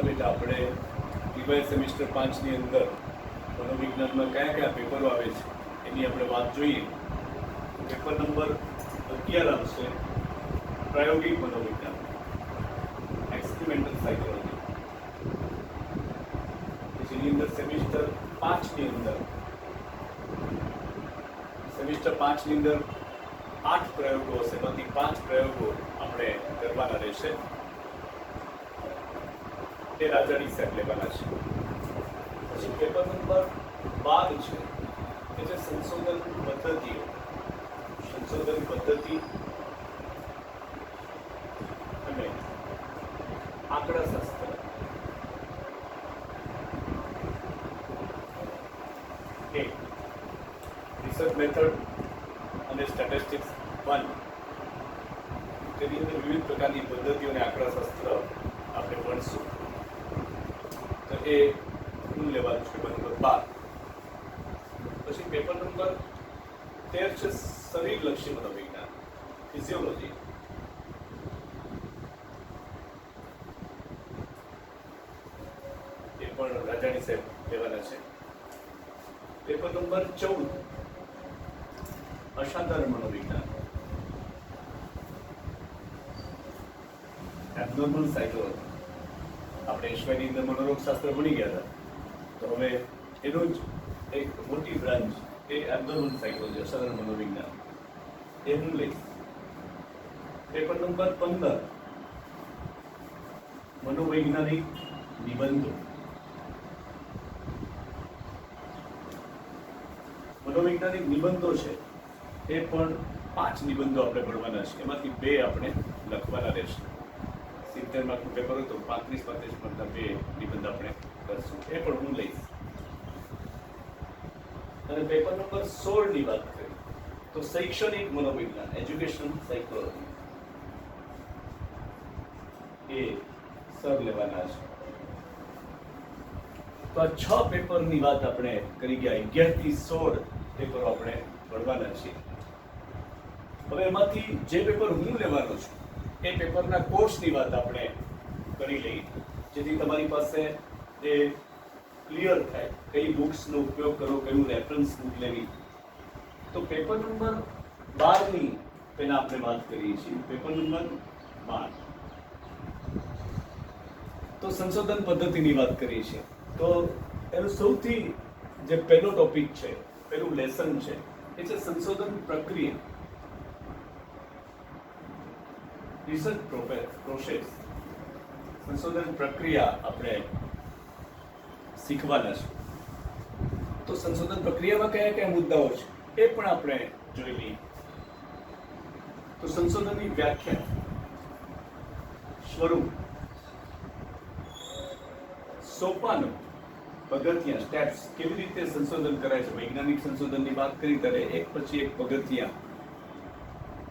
બેટા આપણે ટીવાય સેમિસ્ટર 5 ની અંદર મનોવિજ્ઞાનમાં કયા કયા પેપરો આવે છે એની આપણે વાત જોઈએ. પેપર નંબર 11 આવશે પ્રાયોગિક મનોવિજ્ઞાન, એક્સપેરિમેન્ટલ સાયકોલોજી. જેની અંદર સેમિસ્ટર 5 ની અંદર 8 પ્રયોગો હશે, એમાંથી 5 પ્રયોગો આપણે કરવાના રહેશે. તે રાજાની સાહેબ લેવાના છે. પછી પેપર નંબર 12 છે કે જે સંશોધન પદ્ધતિ અને આંકડાશાસ્ત્ર. રિસર્ચ મેથડ અને સ્ટેટિસ્ટિક્સ 1. તેની અંદર વિવિધ પ્રકારની પદ્ધતિઓ અને આંકડાશાસ્ત્ર આપણે ભણશું. તો એ લેવાનું છે પેપર નંબર 12. પછી પેપર નંબર 13 છે શરીરલક્ષી મનોવિજ્ઞાન, ફિઝિયોલોજી. એ પણ રાજાણી સાહેબ લેવાના છે. પેપર નંબર 14 અસાધારણ મનોવિજ્ઞાન, એબનોર્મલ સાયકોલોજી. આપણે એશવાયની અંદર મનોરોગશાસ્ત્ર ભણી ગયા હતા, તો હવે એનું જ એક મોટી બ્રાન્ચ એ એબનોર્મલ સાયકોલોજી, અસાધારણ મનોવિજ્ઞાન, એ હું લઈશ. પેપર નંબર 15 મનોવૈજ્ઞાનિક નિબંધો. મનોવૈજ્ઞાનિક નિબંધો છે એ પણ 5 નિબંધો આપણે ભણવાના છે. એમાંથી 2 આપણે લખવાના રહેશે. 70 માર્કનું પેપર હોય તો 35 માર્કના 2 નિબંધ આપણે કરશું. એ પણ હું લઈશ. અને પેપર નંબર 16 ની વાત કરીએ તો શૈક્ષણિક મનોવિજ્ઞાન, એજ્યુકેશન સાયકોલોજી, એ સર લેવાના છે. તો આ 6 પેપરની વાત આપણે કરી ગયા. 11 થી 16 પેપરો આપણે ભણવાના છીએ. હવે એમાંથી જે પેપર હું લેવાનો છું એ પેપરના કોર્સની વાત આપણે કરી લઈએ, જેથી તમારી પાસે એ ક્લિયર થાય કઈ બુક્સનો ઉપયોગ કરો, કયું રેફરન્સ બુક લેવી. તો પેપર નંબર 12 ની પહેલા આપણે વાત કરીએ છીએ. પેપર નંબર 12 તો સંશોધન પદ્ધતિની વાત કરીએ છીએ. તો એનું સૌથી જે પહેલો ટોપિક છે, પહેલું લેસન છે, એ છે સંશોધન પ્રક્રિયા, રિસર્ચ પ્રોસેસ. સંશોધન પ્રક્રિયા આપણે શીખવાના છે. તો સંશોધન પ્રક્રિયામાં કયા કયા મુદ્દાઓ છે એ પણ આપણે જોઈ લઈએ. તો સંશોધનની વ્યાખ્યા, સ્વરૂપ, સોપાનો, પગથિયા, સ્ટેપ્સ, કેવી રીતે સંશોધન કરાય છે. વૈજ્ઞાનિક સંશોધનની વાત કરી ત્યારે એક પછી એક પગથિયા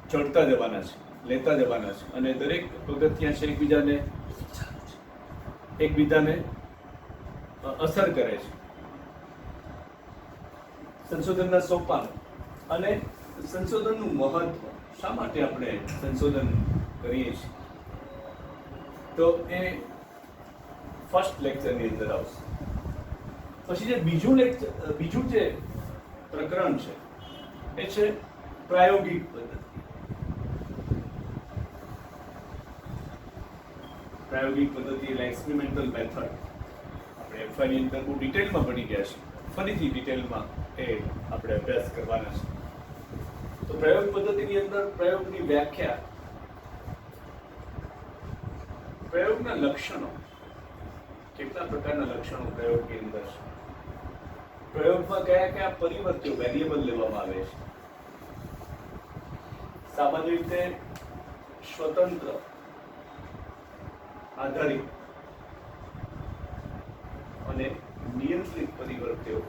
ચડતા જવાના છે, લેતા જવાના છે, અને દરેક પગથિયા છે એકબીજાને અસર કરે છે. સંશોધનના સોપાનો અને સંશોધનનું મહત્વ, શા માટે આપણે સંશોધન કરીએ છીએ, તો એ ફર્સ્ટ લેક્ચરની અંદર આવશે. પછી જે બીજું જે પ્રકરણ છે એ છે પ્રાયોગિક પદ્ધતિ. પ્રાયોગિક પદ્ધતિ એટલે એક્સપેરિમેન્ટલ મેથડ. આપણે એફઆઈ ની અંદર બહુ ડિટેલમાં ભણી ગયા છે. ફરીથી ડિટેલમાં એ આપણે અભ્યાસ કરવાના છે. તો પ્રયોગ પદ્ધતિની અંદર પ્રયોગની વ્યાખ્યા, પ્રયોગના લક્ષણો, કેટલા પ્રકારના લક્ષણો પ્રયોગની અંદર છે, પ્રયોગમાં કયા કયા પરિવર્ત્યો, વેરિયેબલ લેવામાં આવે છે. સામાન્ય રીતે સ્વતંત્ર, આધારિત અને નિયંત્રિત પરિવર્ત્યો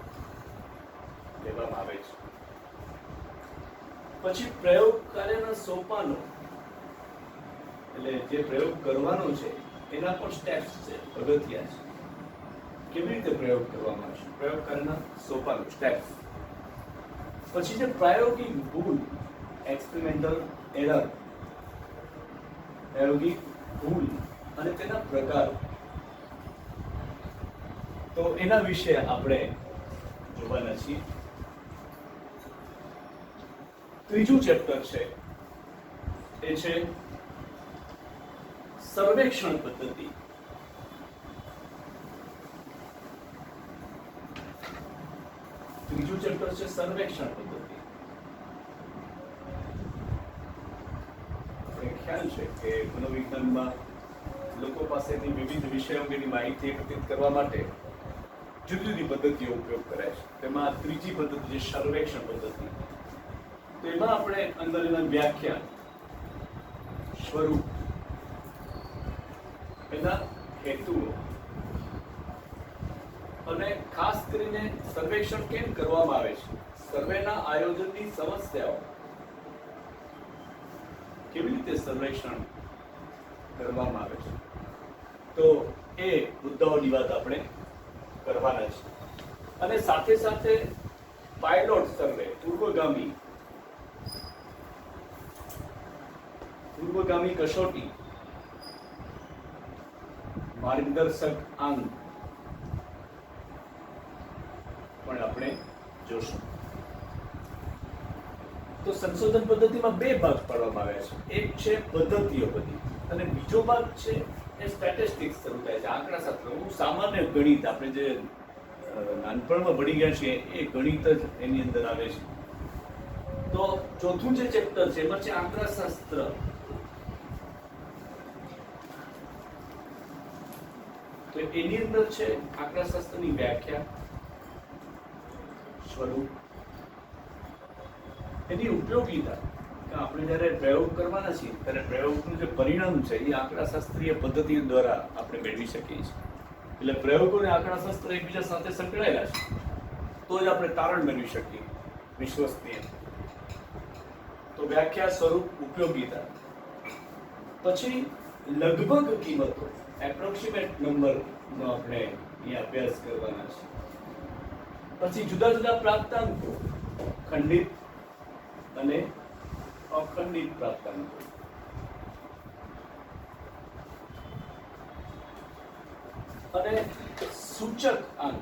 લેવામાં આવે છે. પછી પ્રયોગ કાર્યના સોપાનો, એટલે જે પ્રયોગ કરવાનો છે એના પણ સ્ટેપ્સ છે, પગથિયા છે. કેવી રીતે પ્રયોગ કરવામાં આવશે, પ્રયોગ કાર્યના સોપાનો, સ્ટેપ્સ. પછી જે પ્રાયોગિક ભૂલ, એક્સપેરિમેન્ટલ એરર, પ્રાયોગિક ભૂલ અને તેના પ્રકારો. તો એના વિશે આપણે જોવાના છીએ. ત્રીજું ચેપ્ટર છે એ છે સર્વેક્ષણ પદ્ધતિ. ત્રીજું ચેપ્ટર છે સર્વેક્ષણ પદ્ધતિ. આપણે ખ્યાલ છે કે મનોવિજ્ઞાનમાં લોકો પાસેથી વિવિધ વિષયો અંગેની માહિતી એકત્રિત કરવા માટે જુદી જુદી પદ્ધતિઓ ઉપયોગ કરે છે. તેમાં ત્રીજી પદ્ધતિ છે સર્વેક્ષણ પદ્ધતિ. તો એમાં આપણે અંદર એના વ્યાખ્યા, સ્વરૂપ, એના હેતુઓ અને ખાસ કરીને સર્વેક્ષણ કેમ કરવામાં આવે છે, સર્વેના આયોજનની સમસ્યાઓ, કેવી રીતે સર્વેક્ષણ કરવામાં આવે છે, તો એ મુદ્દાઓની વાત આપણે કરવાના છે. અને સાથે સાથે પાયલોટ સર્વે, પૂર્વગામી કસોટી, માર્ગદર્શક અંગ પણ આપણે જોશું. તો સંશોધન પદ્ધતિમાં બે ભાગ પાડવામાં આવ્યા છે. એક છે પદ્ધતિઓ બધી અને બીજો ભાગ છે એ સ્ટેટિસ્ટિક્સ શરૂ થાય છે, આંકડાશાસ્ત્ર. સામાન્ય ગણિત આપણે જે નાનપણમાં ભણી ગયા છીએ એ ગણિત જ એની અંદર આવે છે. તો ચોથું જે ચેપ્ટર છે એમાં છે આંકડાશાસ્ત્ર. તો એની અંદર છે આંકડાશાસ્ત્રની વ્યાખ્યા, સ્વરૂપ, એની ઉપયોગિતા. આપણે જ્યારે પ્રયોગ કરવાના છીએ ત્યારે પ્રયોગનું જે પરિણામ છે એ આંકડાશાસ્ત્રીય પદ્ધતિઓ દ્વારા આપણે મેળવી શકીએ છીએ. એટલે પ્રયોગો અને આંકડાશાસ્ત્ર એકબીજા સાથે સંકળાયેલા છે, તો જ આપણે તારણ મેળવી શકીએ વિશ્વસનીય. તો વ્યાખ્યા, સ્વરૂપ, ઉપયોગિતા. પછી લગભગ કિંમતો, એપ્રોક્સિમેટ નંબરનો આપણે અહીંયા અભ્યાસ કરવાના છે. પછી જુદા જુદા પ્રાપ્તાંકો, ખંડિત અને અખંડિત પ્રાપ્તાંકો. અને સૂચક અંક.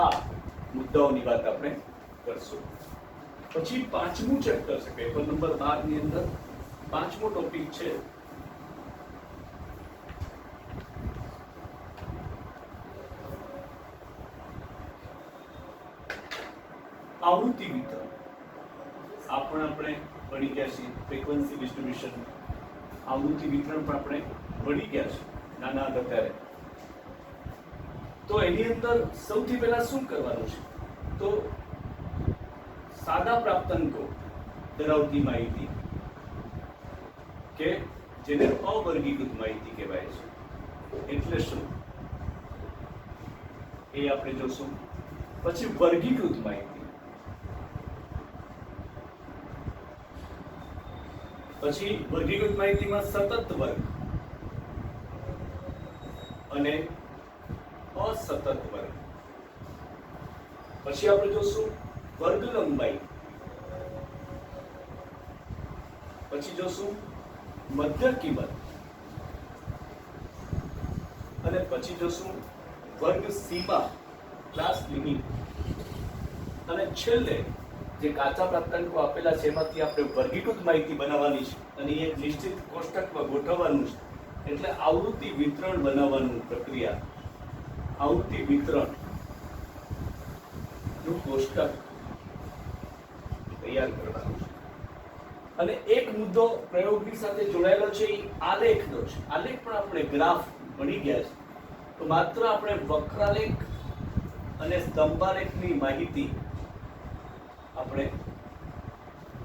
આ મુદ્દાઓની વાત આપણે કરશું. પછી પાંચમું ચેપ્ટર છે પેપર નંબર 12 ની અંદર. પાંચમો ટોપિક છે આવૃત્તિ વિતરણ. આ પણ આપણે ભણી ગયા છીએ. ફ્રીક્વન્સી ડિસ્ટ્રીબ્યુશન, આવૃત્તિ વિતરણ પણ આપણે ભણી ગયા છે નાના હતા ત્યારે. તો એની અંદર સૌથી પહેલા શું કરવાનું છે, તો સાદા પ્રાપ્તાંકો ધરાવતી માહિતી, કે જેને અવર્ગીકૃત માહિતી કહેવાય છે, એટલે શું એ આપણે જોશું. પછી વર્ગીકૃત માહિતી, પછી વર્ગીકૃત માહિતીમાં સતત વર્ગ અને અસતત વર્ગ. પછી આપણે જોશું વર્ગ લંબાઈ. પછી જોશું મધ્ય કિંમત. અને પછી જોશું વર્ગ સીમા, ક્લાસ લિમિટ. અને છેલ્લે જે કાચા પ્રાપ્તાંકો આપેલા છે એમાંથી આપણે વર્ગીકૃત માહિતી બનાવવાની છે અને એક નિશ્ચિત કોષ્ટકમાં ગોઠવવાનું છે. એટલે આવૃત્તિ વિતરણ બનાવવાનું પ્રક્રિયા, આવૃત્તિ વિતરણ નું કોષ્ટક તૈયાર કરવાનું છે. અને એક મુદ્દો પ્રયોગની સાથે જોડાયેલો છે એ આલેખનો છે. આલેખ પણ આપણે ગ્રાફ ભણી ગયા છે. તો માત્ર આપણે વક્રાલેખ અને સ્તંભાલેખની માહિતી આપણે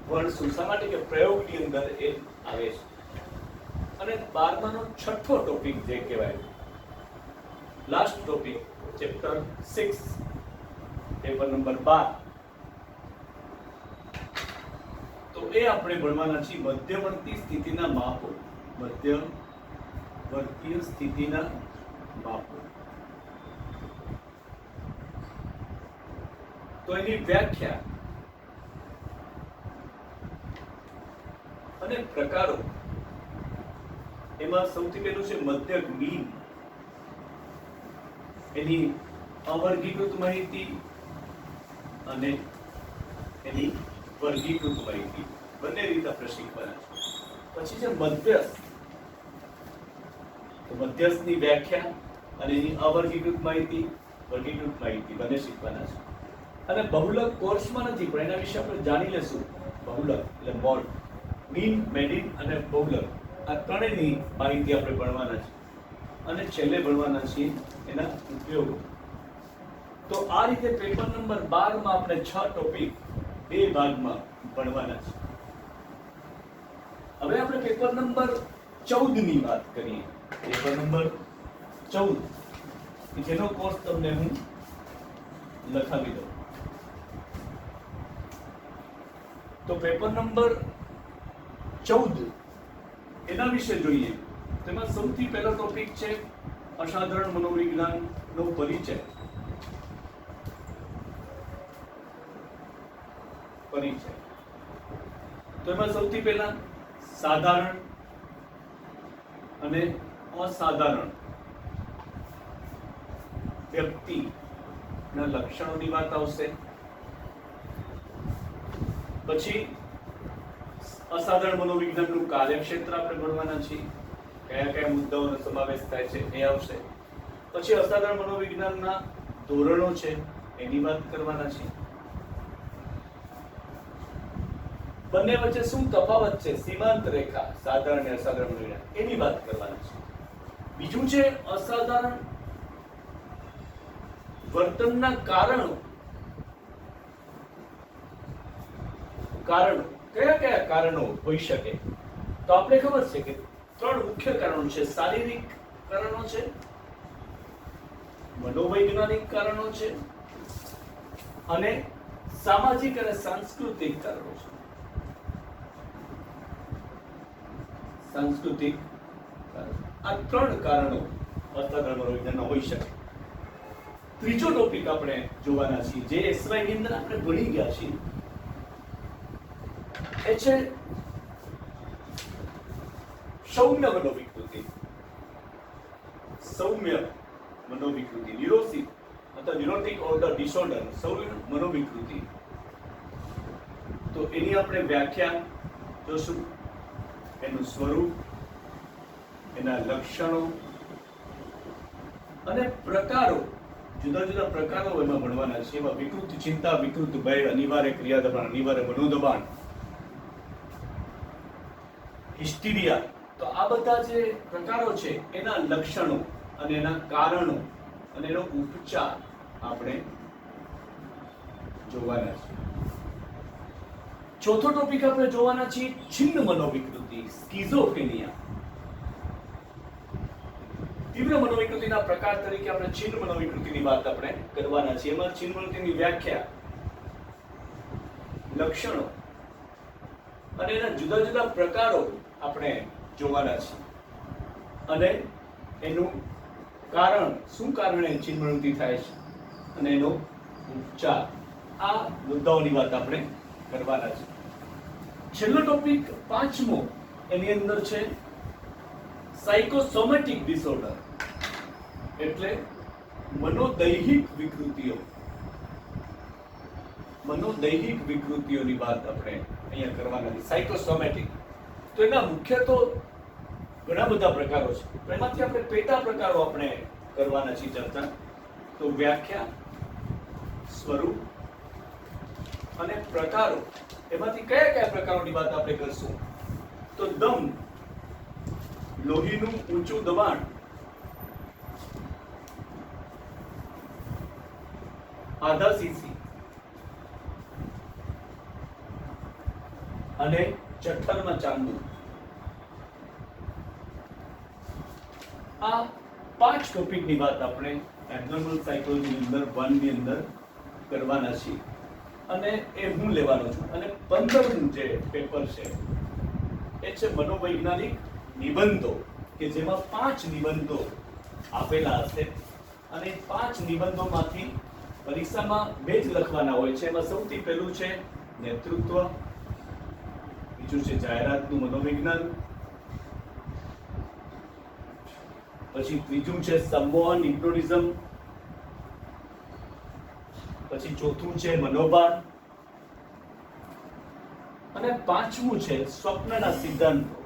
ભણશું. શા માટે કે પ્રયોગની અંદર એ આવે છે. અને 12માનો છઠ્ઠો ટોપિક જે કહેવાય, last topic, chapter 6, paper number 12. તો એ આપણે ભણવાના છીએ મધ્યવર્તી સ્થિતિના માપો. મધ્યવર્તીય સ્થિતિના માપો. તો એની વ્યાખ્યા અને પ્રકારો એમાં સૌથી પહેલું છે મધ્યક મીન, એની અવર્ગીકૃત માહિતી અને એની વર્ગીકૃત માહિતી, બંને રીતે આપણે શીખવાના છે. પછી છે મધ્યસ્થ, તો મધ્યસ્થની વ્યાખ્યા અને એની અવર્ગીકૃત માહિતી, વર્ગીકૃત માહિતી બંને શીખવાના છે. અને બહુલક કોર્સમાં નથી, પણ એના વિશે આપણે જાણી લેશું. બહુલક એટલે મોડ, મીન, મેડીન અને બહુલક, આ ત્રણેયની માહિતી આપણે ભણવાના છે. અને છેલ્લે ભણવાના છીએ એના ઉપયોગો. તો આ રીતે પેપર નંબર 12 માં આપણે 6 ટોપિક 2 ભાગમાં ભણવાના છે. હવે આપણે પેપર નંબર 14 ની વાત કરીએ. પેપર નંબર 14 જેનો કોર્સ તમને હું લખાવી દઉં. તો પેપર નંબર 14 એના વિશે જોઈએ. તેમાં સૌથી પહેલો ટોપિક છે અસાધારણ મનોવિજ્ઞાનનો પરિચય. તો એમાં સૌથી પહેલા સાધારણ અને અસાધારણ વ્યક્તિના લક્ષણોની વાત આવશે. પછી અસાધારણ મનોવિજ્ઞાનનું કાર્યક્ષેત્ર આપણે ભણવાના છીએ, કયા કયા મુદ્દાઓનો સમાવેશ થાય છે એ આવશે. પછી અસાધારણ મનોવિજ્ઞાનના ધોરણો છે એની વાત કરવાના છીએ. બંને વચ્ચે શું તફાવત છે, સીમાંત રેખા, સાધારણ અને અસાધારણ મનોવિજ્ઞાન, એની વાત કરવાના છે. બીજું છે અસાધારણ વર્તનના કારણો. કયા કયા કારણો હોઈ શકે? તો આપણે ખબર છે કે 3 મુખ્ય કારણો છે. શારીરિક કારણો છે, મનોવૈજ્ઞાનિક કારણો છે અને સામાજિક અને સાંસ્કૃતિક કારણો છે. સાંસ્કૃતિક આ 3 કારણો અસાધારણ મનોવિજ્ઞાનના હોઈ શકે. ત્રીજો ટોપિક આપણે જોવાના છીએ, જે એસવાય ની અંદર આપણે ભણી ગયા છીએ, એ છે સૌમ્ય મનોવિકૃતિ. સૌમ્ય મનોવિકૃતિ, ન્યુરોસિસ અથવા ન્યુરોટિક ઓર્ડર ડિસઓર્ડર, સૌમ્ય મનોવિકૃતિ. તો એની આપણે વ્યાખ્યા જોશું, એનું સ્વરૂપ, એના લક્ષણો અને પ્રકારો, જુદા જુદા પ્રકારો એમાં ભણવાના છે. એમાં વિકૃત ચિંતા, વિકૃત ભય, અનિવાર્ય ક્રિયા દબાણ, અનિવાર્ય મનોદબાણ, હિસ્ટીરિયા. તો આ બધા જે પ્રકારો છે એના લક્ષણો અને એના કારણો અને એનો ઉપચાર આપણે જોવાના છે. ચોથો ટોપિક આપણે જોવાના છીએ છિન્ન મનોવિકૃતિ, સ્કિઝોફ્રેનિયા. તીવ્ર મનોવિકૃતિના પ્રકાર તરીકે આપણે છિન્ન મનોવિકૃતિની વાત આપણે કરવાના છીએ. એમાં છિન્ન મનોવિકૃતિની વ્યાખ્યા, લક્ષણો અને એના જુદા જુદા પ્રકારો આપણે જોવાના છીએ. અને એનું કારણ, શું કારણે છિન્ન મનોવિકૃતિ થાય છે અને એનો ઉપચાર, આ મુદ્દાઓની વાત આપણે કરવાના છે. છેલ્લો ટોપિક 5મો એની અંદર છે સાયકોસોમેટિક ડિસઓર્ડર, એટલે મનોદૈહિક વિકૃતિઓ. મનોદૈહિક વિકૃતિઓની વાત આપણે અહીંયા કરવાના છે. સાયકોસોમેટિક, તો એના મુખ્ય તો ઘણા બધા પ્રકારો છે, એમાંથી આપણે પેટા પ્રકારો આપણે કરવાના છીએ ચર્ચા. તો વ્યાખ્યા, સ્વરૂપ અને પ્રકારો, એમાંથી કયા કયા પ્રકારોની વાત આપણે કરશું? તો દમ, લોહીનું ઊંચું દબાણ, આધાશીશી અને જઠરમાં ચાંદુ. આ 5 ટોપિકની વાત આપણે એબ્નોર્મલ સાયકોલોજી અંદર 1 ની અંદર કરવાના છીએ. અને એ હું લેવાનો છું. અને 15મું જે પેપર છે એ છે મનોવૈજ્ઞાનિક નિબંધો, કે જેમાં 5 નિબંધો આપેલા હશે. અને 5 નિબંધોમાંથી પરીક્ષામાં 2 જ લખવાના હોય છે. એમાં સૌથી પહેલું છે નેતૃત્વ, બીજું છે જાહેરાતનું મનોવિજ્ઞાન, પછી ત્રીજું છે સંમોહન હિપ્નોટિઝમ, પછી ચોથું છે મનોભાર, અને પાંચમું છે સ્વપ્નના સિદ્ધાંતો.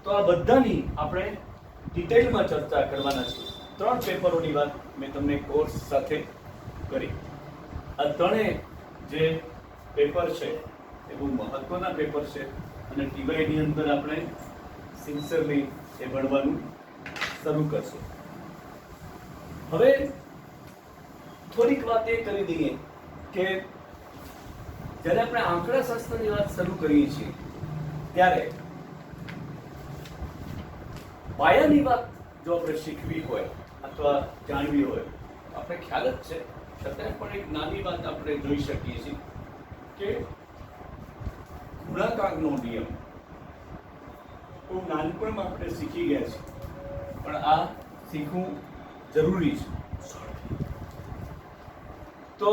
તો આ બધાની આપણે ડિટેલમાં ચર્ચા કરવાના છે. 3 પેપરોની વાત મેં તમને કોર્સ સાથે કરી. આ ત્રણે જે પેપર છે એ બહુ મહત્વના પેપર છે અને ટીવાયની અંદર આપણે સિન્સિયરલી એ ભણવાનું શરૂ કરશું. હવે થોડીક વાત એ કરી દઈએ કે જ્યારે આપણે આંકડાશાસ્ત્રની વાત શરૂ કરીએ છીએ ત્યારે પાયાની વાત જો આપણે શીખવી હોય અથવા જાણવી હોય તો આપણે ખ્યાલ જ છે, છતાં પણ એક નાની વાત આપણે જોઈ શકીએ છીએ કે ગુણાકારનો નિયમ બહુ નાનપણમાં આપણે શીખી ગયા છીએ, પણ આ શીખવું જરૂરી છે. તો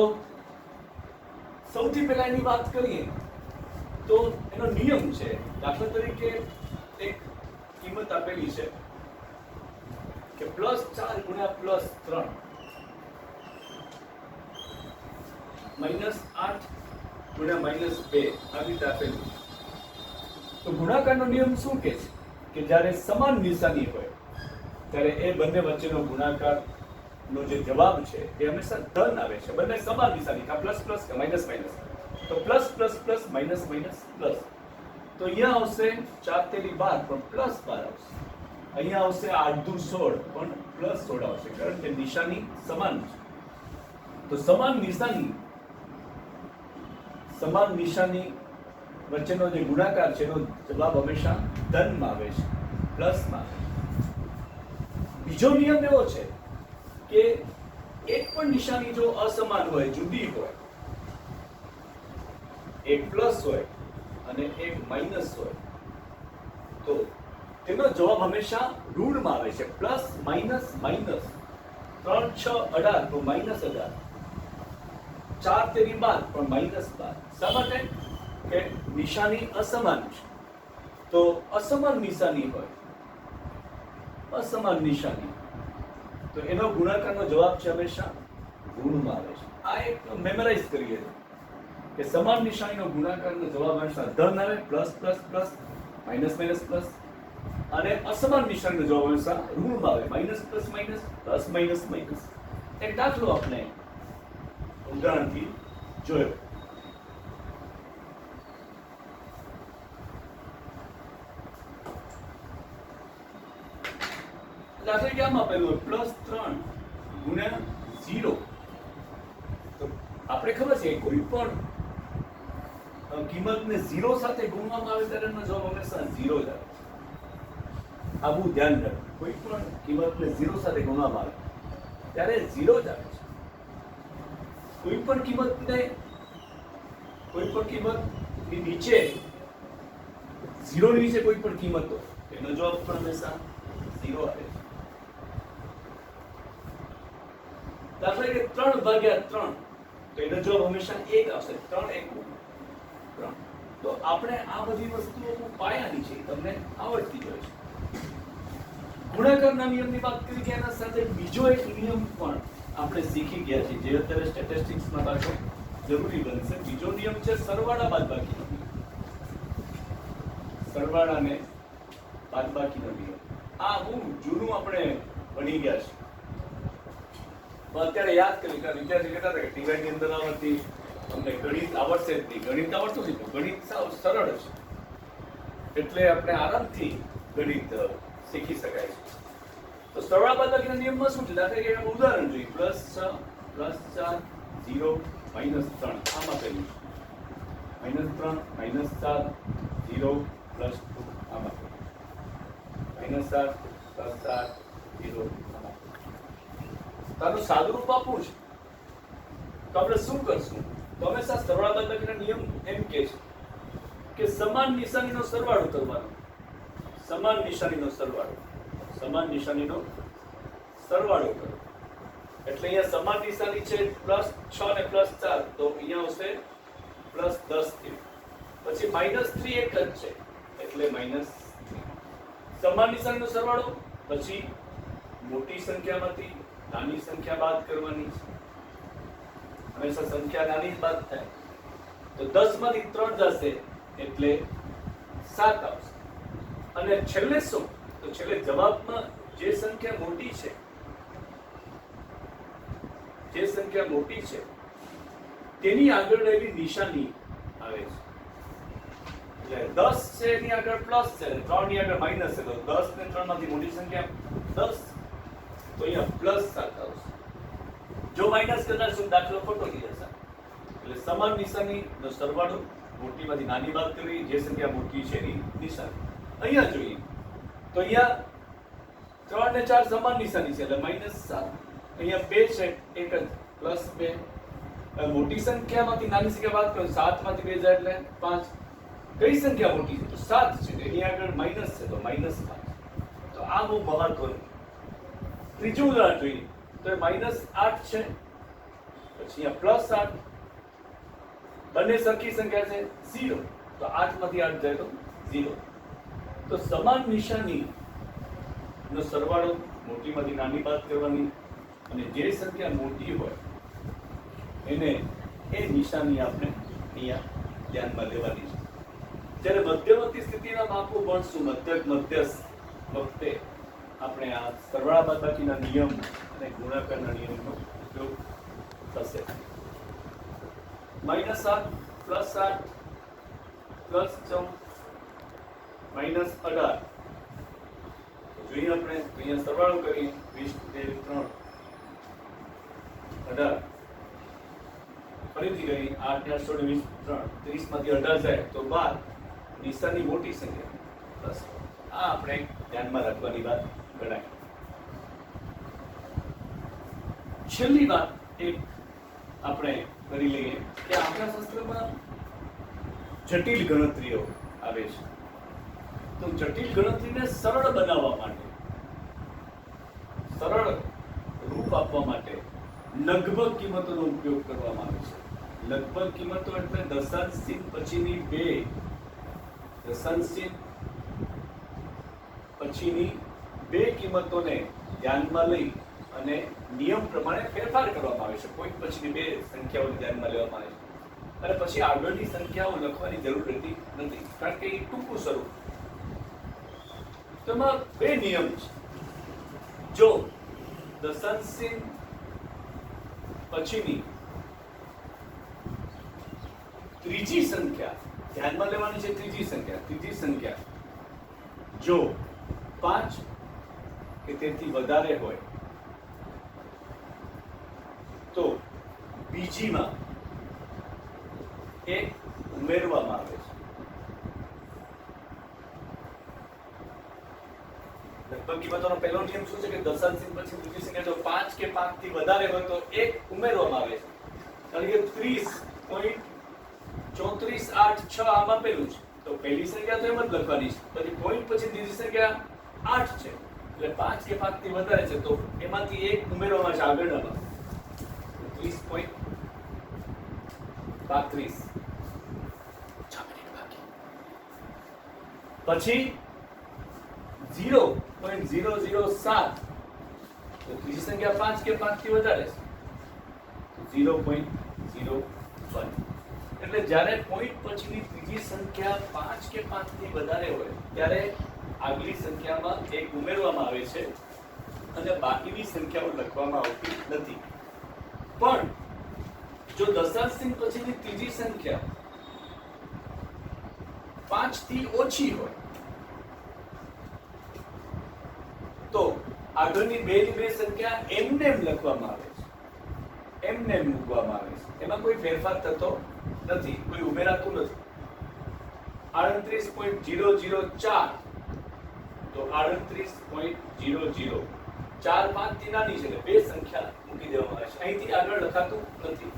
સૌથી પહેલા એની વાત કરીએ તો એનો નિયમ છે. દાખલા તરીકે એક કિંમત આપેલી છે કે +4 ગુણ્યા +3 -8 ગુણ્યા -2 આવી રીતે આપેલું. તો ગુણાકારનો નિયમ શું કહે છે કે જ્યારે સમાન નિશાની હોય ત્યારે એ બંને વચ્ચેનો ગુણાકારનો જે જવાબ છે એ હંમેશા ધન આવે છે. બંને સમાન નિશાની, કા પ્લસ પ્લસ કે માઇનસ માઇનસ, તો plus plus plus minus minus plus. તો અહીંયા આવશે 4 તેરી 12 પણ +12 આવશે. અહીંયા આવશે 8 દુ 16 પણ +16 આવશે, કારણ કે નિશાની સમાન છે. તો સમાન નિશાની વચ્ચેનો જે ગુણાકાર છે એનો જવાબ હંમેશા ધનમાં આવે છે, પ્લસમાં. બીજો નિયમ એવો છે કે એક પણ નિશાની જો અસમાન હોય, જુદી હોય, એક પ્લસ હોય અને એક માઇનસ હોય, તો તેનો જવાબ હંમેશા ઋણમાં આવે છે. પ્લસ માઇનસ માઇનસ, 3 6 18 તો -18, 4 તેરી 12 પણ -12. શા માટે? કે નિશાની અસમાન છે. તો અસમાન નિશાની હોય, અસમાન નિશાની, તો એનો ગુણાકારનો જવાબ છે હંમેશા ઋણમાં આવે છે. આ એક મેમરાઇઝ કરીએ કે સમાન નિશાનીનો ગુણાકારનો જવાબ હંમેશા ધન આવે, plus plus plus, minus minus plus, અને અસમાન નિશાનીનો જવાબ હંમેશા ઋણમાં આવે, minus plus minus, plus minus minus. એક દાખલો આપણે ઉદાહરણથી જોયો. દાખલા તરીકે આમાં આપેલું +3 ગુણ્યા 0. તો આપણે ખબર છે કોઈ પણ કિંમતને 0 સાથે ગુણવામાં આવે ત્યારે એનો જવાબ હંમેશા 0 જ આવે. આ બહુ ધ્યાન રાખો, કોઈ પણ કિંમતને 0 સાથે ગુણવામાં આવે ત્યારે 0 જ આવે છે. કોઈ પણ કિંમતની નીચે 0 ની નીચે કોઈ પણ કિંમત હોય એનો જવાબ પણ હંમેશા 0 આવે છે. દાખલા તરીકે 3/3 તો એનો જવાબ હંમેશા 1 આવશે. 3 1 3. તો આપણે આ બધી વસ્તુઓ પાયાની છે, તમને આવડતી હોય છે. ગુણાકારના નિયમની વાત કરી કે એના સાથે બીજો એક નિયમ પણ આપણે શીખી ગયા છીએ, જે અત્યારે સ્ટેટિસ્ટિક્સમાં પાછો જરૂરી બનશે. બીજો નિયમ છે સરવાળા બાદબાકીનો નિયમ. સરવાળા અને બાદબાકીનો નિયમ. આ બહુ જૂનું આપણે ભણી ગયા છે. અત્યારે યાદ કરી, કારણ વિદ્યાર્થી કહેતા હતા કે ટીવાયની અંદર આવડતી અમને ગણિત આવડશે જ નહીં. ગણિત આવડતું નહીં, ગણિત સાવ સરળ છે, એટલે આપણે આરામથી ગણિત શીખી શકાય છે. તો સરવાળા બાદબાકીના નિયમમાં શું છે? દાખલા તરીકે આપણે ઉદાહરણ જોઈએ. +6 +4 0 -3 આમ આપેલું છે. -3 -7 0 +2 આમ આપેલું. -7 +7 0 આમ આપેલું. તારું સાદુરૂપ આપવું છે તો આપણે શું કરશું? તો હંમેશા સરવાળા બાદબાકીનો નિયમ એમ કહે છે કે સમાન નિશાનીનો સરવાળો કરવાનો. સમાન નિશાનીનો સરવાળો કરો. એટલે અહીંયા સમાન નિશાની છે +6 ને +4, તો અહીંયા આવશે +10 થી. પછી -3 એક જ છે એટલે -3. સમાન નિશાનીનો સરવાળો, પછી મોટી સંખ્યામાંથી નાની સંખ્યા બાદ કરવાની છે. હંમેશા સંખ્યા નાની જ બાદ થાય. તો 10 માંથી 3 જશે એટલે 7 આવશે. અને છેલ્લે શું? તો છેલ્લે જવાબમાં જે સંખ્યા મોટી છે, તેની આગળ રહેલી નિશાની આવે છે. એટલે 10 છે એની આગળ પ્લસ છે, 3 ની આગળ માઇનસ છે. તો 10 ને 3 માંથી મોટી સંખ્યા 10, તો અહીંયા +7 આવશે. જો માઇનસ કરનાર દાખલો ખોટો થઈ જશે. એટલે સમાન નિશાનીનો સરવાળો, મોટીમાંથી નાની બાદ કરવી, જે સંખ્યા મોટી છે એની નિશાની. અહીંયા જોઈએ તો અહીંયા 3 ને 4 સમાન નિશાની છે એટલે -7. અહીંયા 2 છે, એક જ, +2. મોટી સંખ્યામાંથી નાની સંખ્યા બાદ કરો, 7 માંથી 2 જાય એટલે 5. કઈ સંખ્યા મોટી છે? તો 7 છે. એની આગળ માઇનસ છે તો -5. તો આ બહુ મહત્વનું. ત્રીજું ઉદાહરણ જોઈએ તો એ -8 છે, પછી અહીંયા +8. બંને સરખી સંખ્યા છે, 0. તો 8 માંથી 8 જાય તો 0. તો સમાન નિશાની નો સરવાળો, મોટીમાંથી નાની બાદ કરવાની, અને જે સંખ્યા મોટી હોય એને એ નિશાની આપણે અહીંયા ધ્યાનમાં લેવાની છે. જ્યારે મધ્યવર્તી સ્થિતિના માપો ભણશું, મધ્યસ્થ વખતે આપણે આ સરવાળા બાદબાકીના નિયમ અને ગુણાકારના નિયમનો ઉપયોગ થશે. -7 +8 +14 -18. જોઈએ આપણે અહીંયા સરવાળો કરીએ, 20 3 18. ફરીથી કરીએ, 8 ને 8 20 3, 30 માંથી 18 જાય તો 12. નિશાની મોટી સંખ્યા પ્લસ. આ આપણે ધ્યાનમાં રાખવાની વાત ગણાય. છેલ્લી વાત એક આપણે કરી લઈએ કે આપણા શાસ્ત્રમાં જટિલ ગણતરીઓ આવે છે. તો જટિલ ગણતરીને સરળ બનાવવા માટે, સરળ રૂપ આપવા માટે લગભગ કિંમતોનો ઉપયોગ કરવામાં આવે છે. લગભગ કિંમતો એટલે દશાંશ ચિહ્ન પછીની બે કિંમતોને ધ્યાનમાં લઈ અને નિયમ પ્રમાણે ફેરફાર કરવામાં આવે છે. કોઈ પછીની બે સંખ્યાઓને ધ્યાનમાં લેવામાં આવે છે અને પછી આગળની સંખ્યાઓ લખવાની જરૂર રહેતી નથી, કારણ કે એ ટૂંકું સ્વરૂપ. તેમાં બે નિયમ છે. જો દશાંશ ચિહ્ન પછીની ત્રીજી સંખ્યા ધ્યાનમાં લેવાની છે, ત્રીજી સંખ્યા જો 5 કે તેથી વધારે હોય તો બીજીમાં 1 ઉમેરવામાં આવે છે. લગભગ કિંમતોનો પહેલો નિયમ શું છે કે દશાંશ ચિહ્ન પછી ત્રીજી સંખ્યા જો 5 કે 5 થી વધારે હોય તો 1 ઉમેરવામાં આવે છે. કારણ કે 30.3486 આમાં પેલું છે તો પહેલી સંખ્યા તો એમ જ લખવાની છે, પછી પોઈન્ટ પછી ત્રીજી સંખ્યા 8 છે એટલે 5 કે 5 થી વધારે છે તો એમાંથી 1 ઉમેરવામાં છે આગળનામાં. 30.32 પછી 0.007 તો ત્રીજી સંખ્યા 5 કે 5 થી વધારે છે 0.01. એટલે જ્યારે પોઈન્ટ પછીની ત્રીજી સંખ્યા 5 કે 5 થી વધારે હોય ત્યારે આગલી સંખ્યામાં 1 ઉમેરવામાં આવે છે અને બાકીની સંખ્યાઓ લખવામાં આવતી નથી. પણ જો દશાંશ ચિહ્ન પછીની ત્રીજી સંખ્યા 5 થી ઓછી હોય તો આગળની બે સંખ્યા એમનેમ લખવામાં આવે છે, એમનેમ મૂકવામાં આવે છે. એમાં કોઈ ફેરફાર થતો નથી, કોઈ ઉમેરાતું નથી. 38.004 તો 38.00 4 5 થી નાની છે એટલે બે સંખ્યા મૂકી દેવામાં આવે છે, અહીંથી આગળ લખાતું નથી.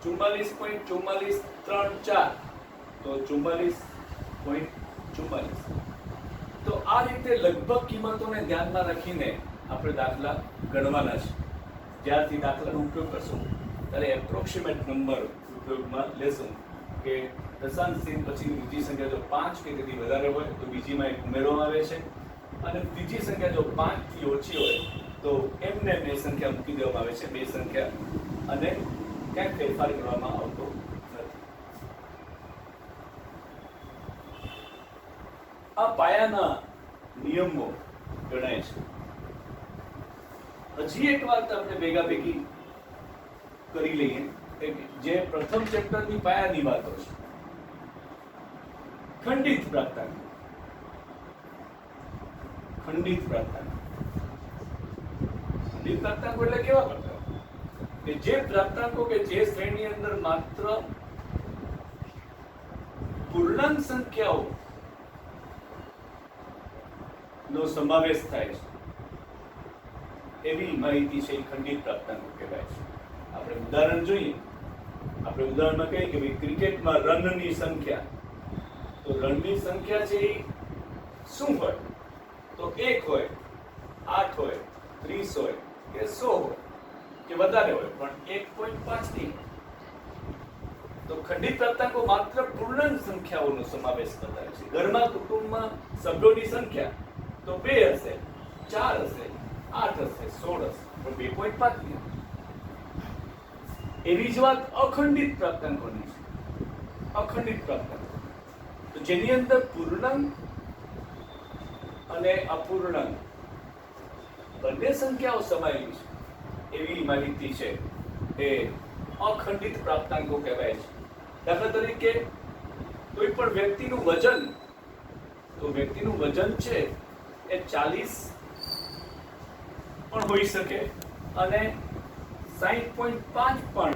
44.4434 તો 44.44. તો આ રીતે લગભગ કિંમતોને ધ્યાનમાં રાખીને આપણે દાખલા ગણવાના છે. જ્યારથી દાખલાનો ઉપયોગ કરશું ત્યારે એપ્રોક્સિમેટ નંબર ઉપયોગમાં લેશું કે દશાંશ ચિહ્ન પછીની બીજી સંખ્યા જો 5 કે તેથી વધારે હોય તો બીજીમાં એક ઉમેરવામાં આવે છે, અને ત્રીજી સંખ્યા જો 5 થી ઓછી હોય તો એમને બે સંખ્યા મૂકી દેવામાં આવે છે, બે સંખ્યા, અને ક્યાંક ફેરફાર કરવામાં આવતો નથી. આ પાયાના નિયમો ગણાય છે. હજી એક વાત આપણે ભેગા ભેગી કરી લઈએ, જે પ્રથમ ચેપ્ટરની પાયાની વાતો છે. ખંડિત પ્રાપ્તાંક. ખંડિત પ્રાપ્તાંક એટલે કેવા પ્રાપ્તાંકો? કે જે પ્રાપ્તાંકો કે જે શ્રેણી અંદર માત્ર પૂર્ણાંક સંખ્યાઓ નો સમાવેશ થાય છે, એવી માહિતી છે એ ખંડિત પ્રાપ્તાંકો કહેવાય છે. આપણે ઉદાહરણ જોઈએ. આપણે ઉદાહરણમાં કહીએ કે ભાઈ ક્રિકેટમાં રનની સંખ્યા, તો રનની સંખ્યા છે એ શું હોય? તો 1 હોય, 8 હોય, 30 હોય કે 100 હોય કે વધારે હોય, પણ 1.5 નહીં. તો ખંડિત પ્રાપ્તાંકો માત્ર પૂર્ણાંક સંખ્યાઓનો સમાવેશ બતાવે છે. ઘરમાં કુટુંબમાં સભ્યોની સંખ્યા તો 2 હશે, 4 હશે, 8 હશે, 16 હશે, પણ 2.5 નહીં. એવી જ વાત અખંડિત પ્રાપ્તાંકોની છે. અખંડિત પ્રાપ્તાંકો તો જેની અંદર પૂર્ણાંક અને અપૂર્ણાંક બંને સંખ્યાઓ સમાયેલી છે, એવી માહિતી છે એ અખંડિત પ્રાપ્તાંકો કહેવાય છે. દાખલા તરીકે કોઈ પણ વ્યક્તિનું વજન, તો વ્યક્તિનું વજન છે એ 40 પણ હોઈ શકે અને 60.5 પણ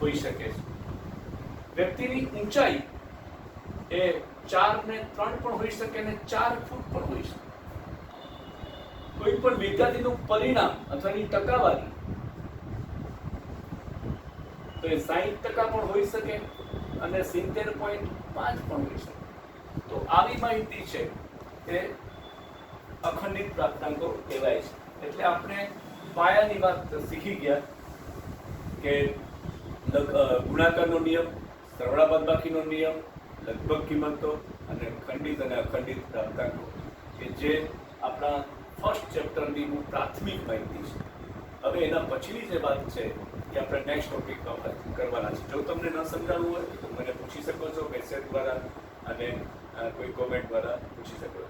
હોઈ શકે છે. વ્યક્તિની ઊંચાઈ એ 4 ને 3 પણ હોઈ શકે અને 4 ફૂટ પણ હોઈ શકે. કોઈ પણ વિદ્યાર્થીનું પરિણામ અથવા એની ટકાવારી તો એ 60% પણ હોઈ શકે અને 70.5 પણ હોઈ શકે. તો આવી માહિતી છે એ અખંડિત પ્રાપ્તાંકો કહેવાય છે. એટલે આપણે પાયાની વાત શીખી ગયા કે ગુણાકારનો નિયમ, સરવાળા બાદબાકીનો નિયમ, લગભગ કિંમતો અને ખંડિત અને અખંડિત પ્રાપ્તાંકો, કે જે આપણા ફર્સ્ટ ચેપ્ટરની પ્રાથમિક માહિતી છે. હવે એના પછીની જે વાત છે એ આપણે નેક્સ્ટ ટોપિકમાં વાત કરવાના છે. જો તમને ન સમજાવવું હોય તો મને પૂછી શકો છો, મેસેજ દ્વારા અને કોઈ કોમેન્ટ દ્વારા પૂછી શકો છો.